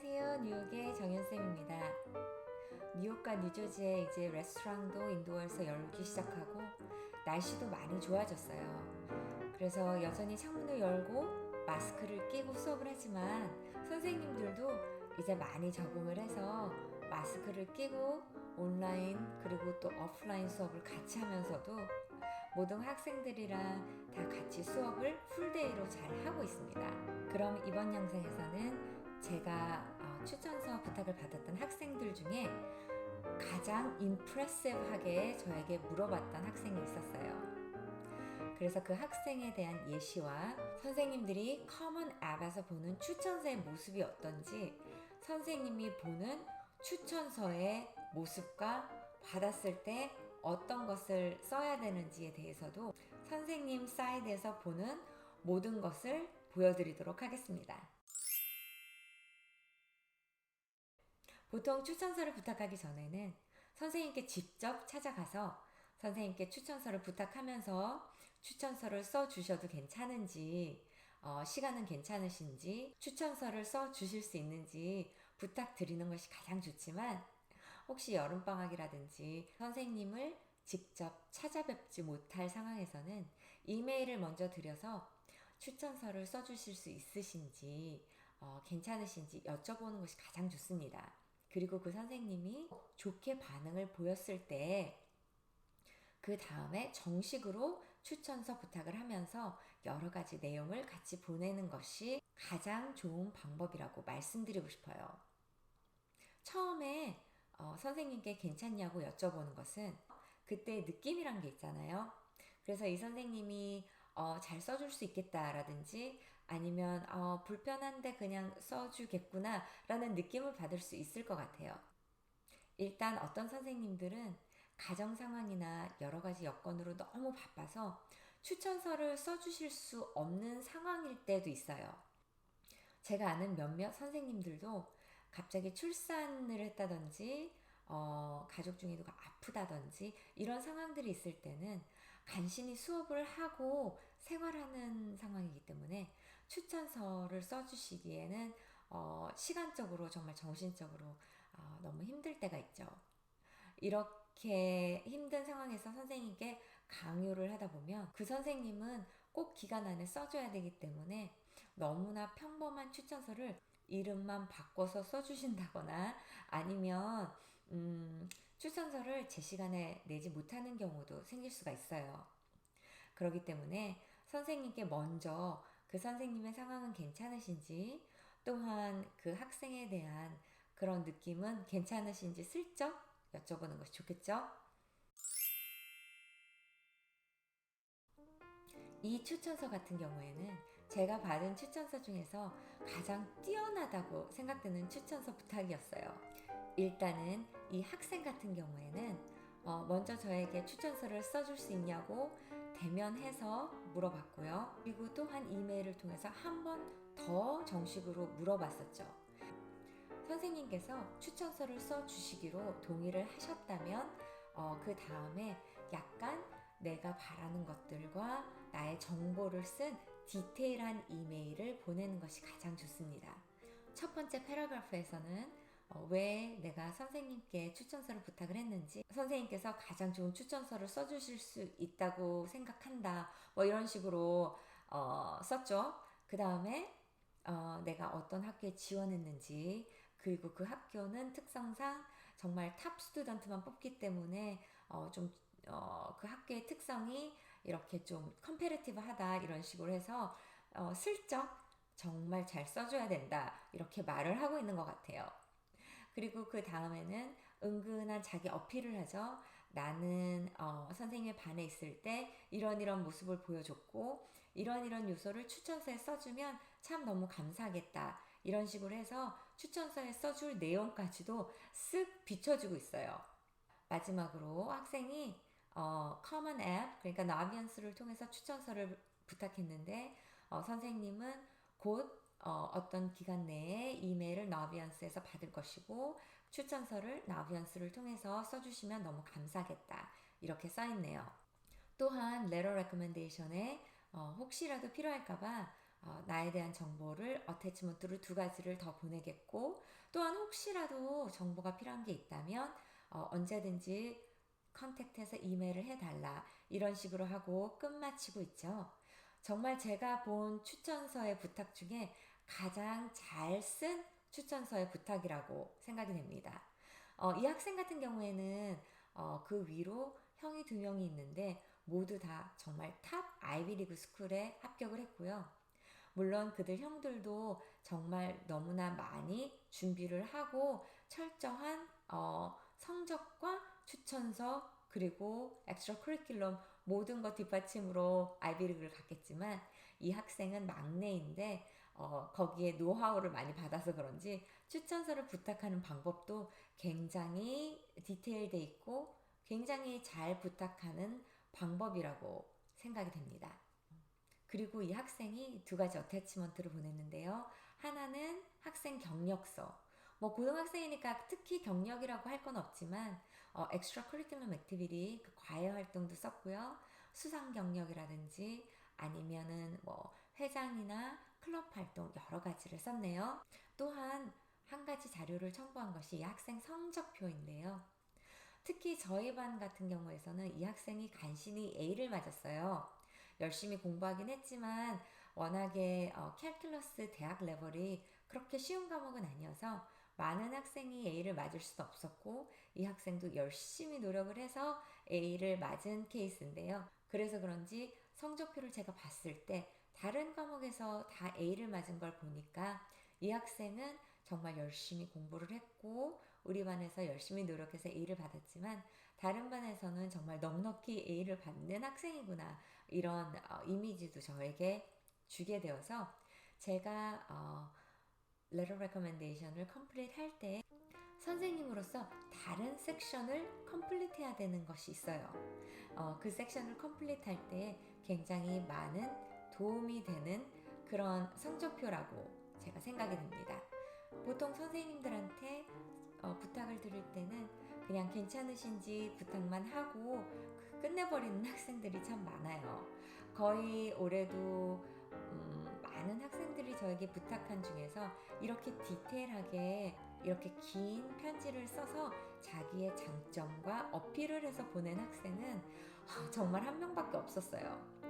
안녕하세요. 뉴욕의 정연쌤입니다. 뉴욕과 뉴저지에 이제 레스토랑도 인도어에서 열기 시작하고 날씨도 많이 좋아졌어요. 그래서 여전히 창문을 열고 마스크를 끼고 수업을 하지만 선생님들도 이제 많이 적응을 해서 마스크를 끼고 온라인 그리고 또 오프라인 수업을 같이 하면서도 모든 학생들이랑 다 같이 수업을 풀데이로 잘 하고 있습니다. 그럼 이번 영상에서는 제가 추천서 부탁을 받았던 학생들 중에 가장 임프레시브하게 저에게 물어봤던 학생이 있었어요. 그래서 그 학생에 대한 예시와 선생님들이 커먼 앱에서 보는 추천서의 모습이 어떤지, 선생님이 보는 추천서의 모습과 받았을 때 어떤 것을 써야 되는지에 대해서도 선생님 사이드에서 보는 모든 것을 보여드리도록 하겠습니다. 보통 추천서를 부탁하기 전에는 선생님께 직접 찾아가서 선생님께 추천서를 부탁하면서 추천서를 써주셔도 괜찮은지, 시간은 괜찮으신지, 추천서를 써주실 수 있는지 부탁드리는 것이 가장 좋지만, 혹시 여름방학이라든지 선생님을 직접 찾아뵙지 못할 상황에서는 이메일을 먼저 드려서 추천서를 써주실 수 있으신지, 괜찮으신지 여쭤보는 것이 가장 좋습니다. 그리고 그 선생님이 좋게 반응을 보였을 때 그 다음에 정식으로 추천서 부탁을 하면서 여러 가지 내용을 같이 보내는 것이 가장 좋은 방법이라고 말씀드리고 싶어요. 처음에 선생님께 괜찮냐고 여쭤보는 것은 그때의 느낌이란 게 있잖아요. 그래서 이 선생님이 잘 써줄 수 있겠다라든지 아니면 불편한데 그냥 써주겠구나 라는 느낌을 받을 수 있을 것 같아요. 일단 어떤 선생님들은 가정 상황이나 여러 가지 여건으로 너무 바빠서 추천서를 써주실 수 없는 상황일 때도 있어요. 제가 아는 몇몇 선생님들도 갑자기 출산을 했다든지 가족 중에 누가 아프다든지 이런 상황들이 있을 때는 간신히 수업을 하고 생활하는 상황이기 때문에 추천서를 써주시기에는 시간적으로 정말 정신적으로 너무 힘들 때가 있죠. 이렇게 힘든 상황에서 선생님께 강요를 하다 보면 그 선생님은 꼭 기간 안에 써줘야 되기 때문에 너무나 평범한 추천서를 이름만 바꿔서 써주신다거나 아니면 추천서를 제 시간에 내지 못하는 경우도 생길 수가 있어요. 그렇기 때문에 선생님께 먼저 그 선생님의 상황은 괜찮으신지, 또한 그 학생에 대한 그런 느낌은 괜찮으신지 슬쩍 여쭤보는 것이 좋겠죠? 이 추천서 같은 경우에는 제가 받은 추천서 중에서 가장 뛰어나다고 생각되는 추천서 부탁이었어요. 일단은 이 학생 같은 경우에는 먼저 저에게 추천서를 써줄 수 있냐고 대면해서 물어봤고요. 그리고 또한 이메일을 통해서 한 번 더 정식으로 물어봤었죠. 선생님께서 추천서를 써주시기로 동의를 하셨다면 그 다음에 약간 내가 바라는 것들과 나의 정보를 쓴 디테일한 이메일을 보내는 것이 가장 좋습니다. 첫 번째 패러그래프에서는 왜 내가 선생님께 추천서를 부탁을 했는지, 선생님께서 가장 좋은 추천서를 써주실 수 있다고 생각한다, 뭐 이런 식으로 썼죠. 그 다음에 내가 어떤 학교에 지원했는지, 그리고 그 학교는 특성상 정말 탑 스튜던트만 뽑기 때문에 그 학교의 특성이 이렇게 좀 컴페리티브하다 이런 식으로 해서 슬쩍 정말 잘 써줘야 된다 이렇게 말을 하고 있는 것 같아요. 그리고 그 다음에는 은근한 자기 어필을 하죠. 나는 선생님의 반에 있을 때 이런 모습을 보여줬고 이런 요소를 추천서에 써주면 참 너무 감사하겠다 이런 식으로 해서 추천서에 써줄 내용까지도 쓱 비춰주고 있어요. 마지막으로 학생이 커먼 앱, 그러니까 나비언스를 통해서 추천서를 부탁했는데 선생님은 곧 어떤 기간 내에 이메일을 나비언스에서 받을 것이고 추천서를 나비언스를 통해서 써주시면 너무 감사하겠다 이렇게 써있네요. 또한 레터 레코멘데이션에 혹시라도 필요할까봐 나에 대한 정보를 어태치먼트로 2가지를 더 보내겠고, 또한 혹시라도 정보가 필요한 게 있다면 언제든지 컨택트해서 이메일을 해달라, 이런 식으로 하고 끝마치고 있죠. 정말 제가 본 추천서의 부탁 중에 가장 잘 쓴 추천서의 부탁이라고 생각이 됩니다. 이 학생 같은 경우에는 그 위로 형이 2명이 있는데 모두 다 정말 탑 아이비리그 스쿨에 합격을 했고요. 물론 그들 형들도 정말 너무나 많이 준비를 하고 철저한 성적과 추천서 그리고 엑스트라 커리큘럼 모든 것 뒷받침으로 아이비리그를 갔겠지만, 이 학생은 막내인데 거기에 노하우를 많이 받아서 그런지 추천서를 부탁하는 방법도 굉장히 디테일돼 있고 굉장히 잘 부탁하는 방법이라고 생각이 됩니다. 그리고 이 학생이 2가지 어태치먼트를 보냈는데요. 하나는 학생 경력서. 뭐 고등학생이니까 특히 경력이라고 할 건 없지만 엑스트라 커리큘럼 액티비티, 그 과외 활동도 썼고요. 수상 경력이라든지 아니면은 뭐 회장이나 클럽 활동 여러 가지를 썼네요. 또한 한 가지 자료를 첨부한 것이 이 학생 성적표인데요. 특히 저희 반 같은 경우에서는 이 학생이 간신히 A를 맞았어요. 열심히 공부하긴 했지만 워낙에 캘큘러스 대학 레벨이 그렇게 쉬운 과목은 아니어서 많은 학생이 A를 맞을 수도 없었고, 이 학생도 열심히 노력을 해서 A를 맞은 케이스인데요. 그래서 그런지 성적표를 제가 봤을 때 다른 과목에서 다 A를 맞은 걸 보니까 이 학생은 정말 열심히 공부를 했고 우리 반에서 열심히 노력해서 A를 받았지만 다른 반에서는 정말 넉넉히 A를 받는 학생이구나, 이런 이미지도 저에게 주게 되어서 제가 letter recommendation을 컴플릿 할 때 선생님으로서 다른 섹션을 컴플릿 해야 되는 것이 있어요. 그 섹션을 컴플릿 할 때 굉장히 많은 도움이 되는 그런 성적표라고 제가 생각이 듭니다. 보통 선생님들한테 부탁을 드릴 때는 그냥 괜찮으신지 부탁만 하고 끝내버리는 학생들이 참 많아요. 거의 올해도 많은 학생들이 저에게 부탁한 중에서 이렇게 디테일하게 이렇게 긴 편지를 써서 자기의 장점과 어필을 해서 보낸 학생은 정말 한 명밖에 없었어요.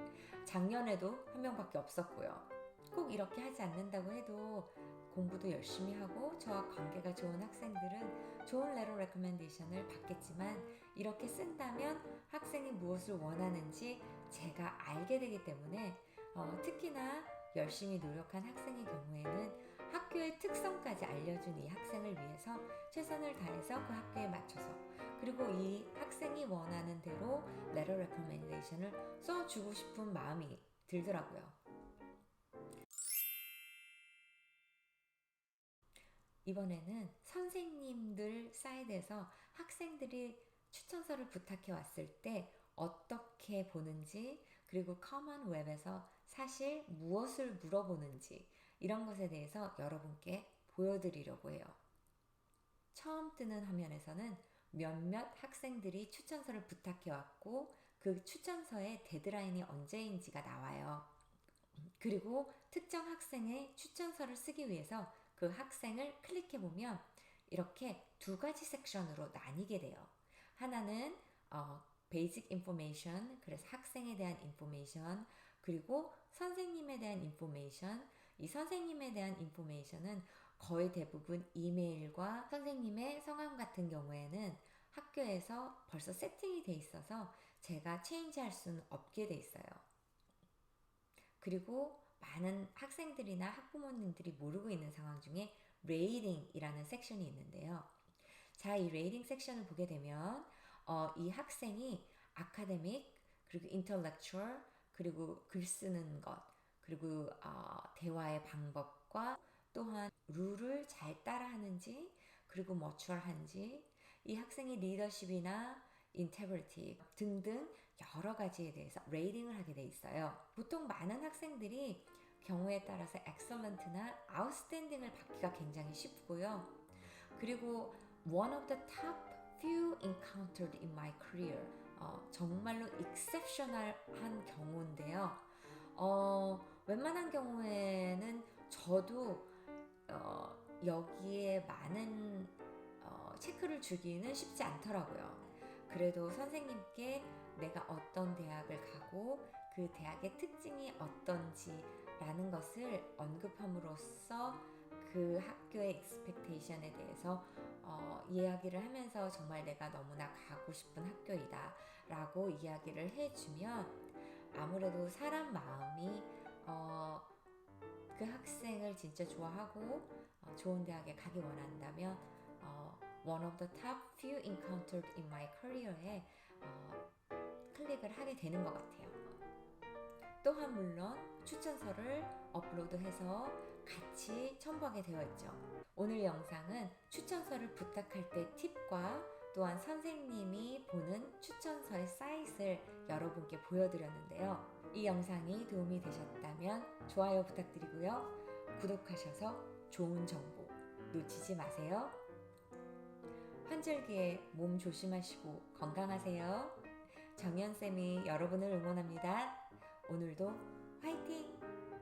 작년에도 한 명밖에 없었고요. 꼭 이렇게 하지 않는다고 해도 공부도 열심히 하고 저와 관계가 좋은 학생들은 좋은 레터 레코멘데이션을 받겠지만, 이렇게 쓴다면 학생이 무엇을 원하는지 제가 알게 되기 때문에 특히나 열심히 노력한 학생의 경우에는 학교의 특성까지 알려준 이 학생을 위해서 최선을 다해서 그 학교에 맞춰서, 그리고 이 학생이 원하는 대로 레터 레코멘데이션을 써주고 싶은 마음이 들더라고요. 이번에는 선생님들 사이드에서 학생들이 추천서를 부탁해 왔을 때 어떻게 보는지, 그리고 커먼웹에서 사실 무엇을 물어보는지, 이런 것에 대해서 여러분께 보여드리려고 해요. 처음 뜨는 화면에서는 몇몇 학생들이 추천서를 부탁해 왔고 그 추천서의 데드라인이 언제인지가 나와요. 그리고 특정 학생의 추천서를 쓰기 위해서 그 학생을 클릭해보면 이렇게 2가지 섹션으로 나뉘게 돼요. 하나는 베이직 인포메이션, 그래서 학생에 대한 인포메이션, 그리고 선생님에 대한 인포메이션. 이 선생님에 대한 인포메이션은 거의 대부분 이메일과 선생님의 성함 같은 경우에는 학교에서 벌써 세팅이 돼 있어서 제가 체인지할 수는 없게 돼 있어요. 그리고 많은 학생들이나 학부모님들이 모르고 있는 상황 중에 레이팅이라는 섹션이 있는데요. 자, 이 레이팅 섹션을 보게 되면 이 학생이 아카데믹, 그리고 인텔렉추얼, 그리고 글 쓰는 것, 그리고 대화의 방법과 또한 룰을 잘 따라하는지, 그리고 머추얼한지, 이 학생의 리더십이나 인테그리티 등등 여러 가지에 대해서 레이팅을 하게 돼 있어요. 보통 많은 학생들이 경우에 따라서 excellent나 outstanding을 받기가 굉장히 쉽고요. 그리고 one of the top few encountered in my career, 정말로 exceptional한 경우인데요. 웬만한 경우에는 저도 여기에 많은 체크를 주기는 쉽지 않더라고요. 그래도 선생님께 내가 어떤 대학을 가고 그 대학의 특징이 어떤지라는 것을 언급함으로써 그 학교의 expectation에 대해서 이야기를 하면서 정말 내가 너무나 가고 싶은 학교이다 라고 이야기를 해주면 아무래도 사람 마음이 그 학생을 진짜 좋아하고 좋은 대학에 가기 원한다면 one of the top few encountered in my career에 클릭을 하게 되는 것 같아요. 또한 물론 추천서를 업로드해서 같이 첨부하게 되어 있죠. 오늘 영상은 추천서를 부탁할 때 팁과 또한 선생님이 보는 추천서의 사이즈를 여러분께 보여드렸는데요. 이 영상이 도움이 되셨다면 좋아요 부탁드리고요. 구독하셔서 좋은 정보 놓치지 마세요. 환절기에 몸 조심하시고 건강하세요. 정연쌤이 여러분을 응원합니다. 오늘도 화이팅!